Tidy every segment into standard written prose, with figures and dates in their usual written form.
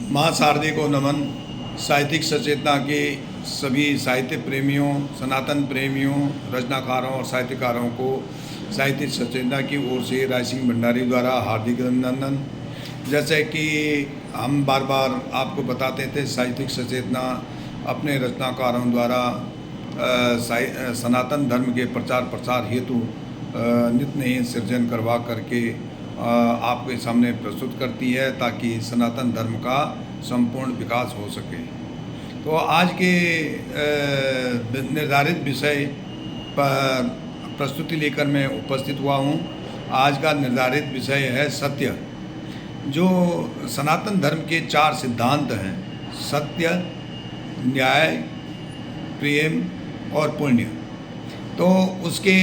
माँ शारदे को नमन। साहित्यिक सचेतना के सभी साहित्य प्रेमियों, सनातन प्रेमियों, रचनाकारों और साहित्यकारों को साहित्यिक सचेतना की ओर से राय सिंह भंडारी द्वारा हार्दिक अभिनंदन। जैसे कि हम बार बार आपको बताते थे, साहित्यिक सचेतना अपने रचनाकारों द्वारा सनातन धर्म के प्रचार प्रसार हेतु नित्य नए सृजन करवा करके आपके सामने प्रस्तुत करती है, ताकि सनातन धर्म का संपूर्ण विकास हो सके। तो आज के निर्धारित विषय पर प्रस्तुति लेकर मैं उपस्थित हुआ हूँ। आज का निर्धारित विषय है सत्य। जो सनातन धर्म के 4 सिद्धांत हैं, सत्य, न्याय, प्रेम और पुण्य। तो उसके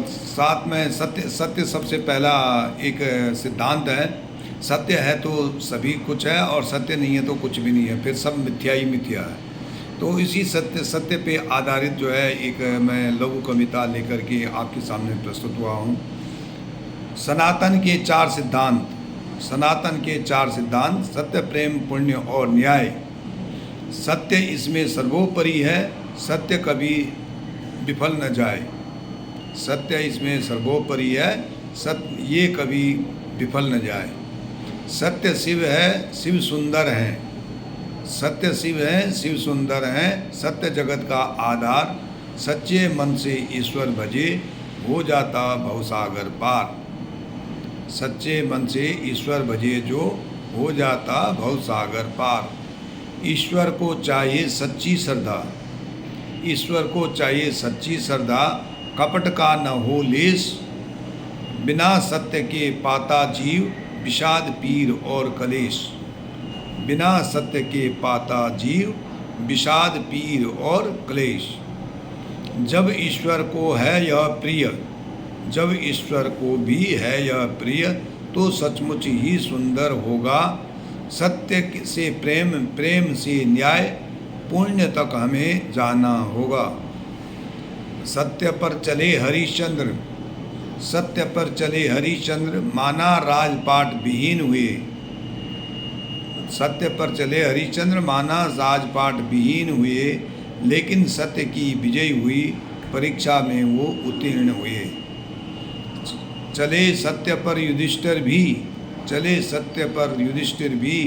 साथ में सत्य सबसे पहला एक सिद्धांत है। सत्य है तो सभी कुछ है, और सत्य नहीं है तो कुछ भी नहीं है, फिर सब मिथ्या ही मिथ्या है। तो इसी सत्य पे आधारित जो है एक मैं लघु कविता लेकर के आपके सामने प्रस्तुत हुआ हूँ। सनातन के 4 सिद्धांत, सनातन के 4 सिद्धांत, सत्य, प्रेम, पुण्य और न्याय। सत्य इसमें सर्वोपरि है, सत्य कभी विफल न जाए। सत्य इसमें सर्वोपरि है, सत्य ये कभी विफल न जाए। सत्य शिव है, शिव सुंदर हैं। सत्य शिव है, शिव सुंदर हैं। सत्य जगत का आधार, सच्चे मन से ईश्वर भजे, हो जाता भवसागर पार। सच्चे मन से ईश्वर भजे जो, हो जाता भवसागर पार। ईश्वर को चाहिए सच्ची श्रद्धा, ईश्वर को चाहिए सच्ची श्रद्धा, कपट का न हो लेस। बिना सत्य के पाता जीव, विषाद पीर और कलेश। बिना सत्य के पाता जीव, विषाद पीर और क्लेश। जब ईश्वर को है यह प्रिय, जब ईश्वर को भी है यह प्रिय, तो सचमुच ही सुंदर होगा। सत्य से प्रेम, प्रेम से न्याय, पुण्य तक हमें जाना होगा। सत्य पर चले हरिश्चंद्र, सत्य पर चले हरिश्चंद्र, माना राजपाट विहीन हुए। सत्य पर चले हरिश्चंद्र, माना राजपाट विहीन हुए, लेकिन सत्य की विजय हुई, परीक्षा में वो उत्तीर्ण हुए। चले सत्य पर युधिष्ठिर भी, चले सत्य पर युधिष्ठिर भी,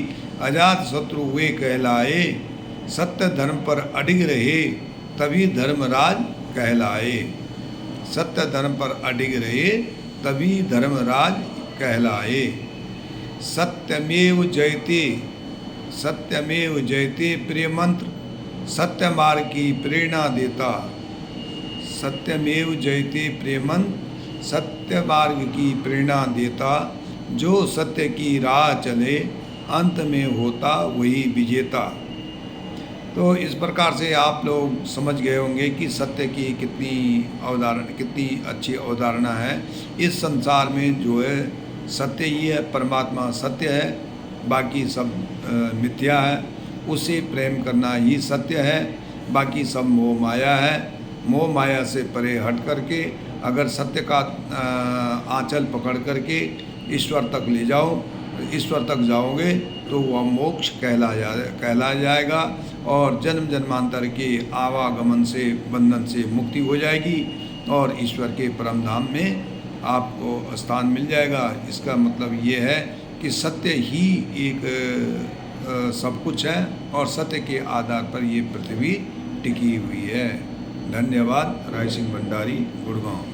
अजात शत्रु हुए कहलाए। सत्य धर्म पर अडिग रहे, तभी धर्मराज कहलाए। सत्य धर्म पर अडिग रहे, तभी धर्मराज कहलाए। सत्यमेव जयते, सत्यमेव जयते प्रिय मंत्र, सत्य मार्ग की प्रेरणा देता। सत्यमेव जयते प्रिय मंत्र, सत्य मार्ग की प्रेरणा देता। जो सत्य की राह चले, अंत में होता वही विजेता। तो इस प्रकार से आप लोग समझ गए होंगे कि सत्य की कितनी अच्छी अवधारणा है। इस संसार में जो है सत्य ही है, परमात्मा सत्य है, बाकी सब मिथ्या है। उसे प्रेम करना ही सत्य है, बाकी सब मोह माया है। मोह माया से परे हट करके अगर सत्य का आंचल पकड़ करके ईश्वर तक ले जाओ, ईश्वर तक जाओगे तो वह मोक्ष कहला जाएगा, और जन्म जन्मांतर के आवागमन से, बंधन से मुक्ति हो जाएगी, और ईश्वर के परम धाम में आपको स्थान मिल जाएगा। इसका मतलब ये है कि सत्य ही एक सब कुछ है, और सत्य के आधार पर ये पृथ्वी टिकी हुई है। धन्यवाद। राय सिंह भंडारी, गुड़गांव।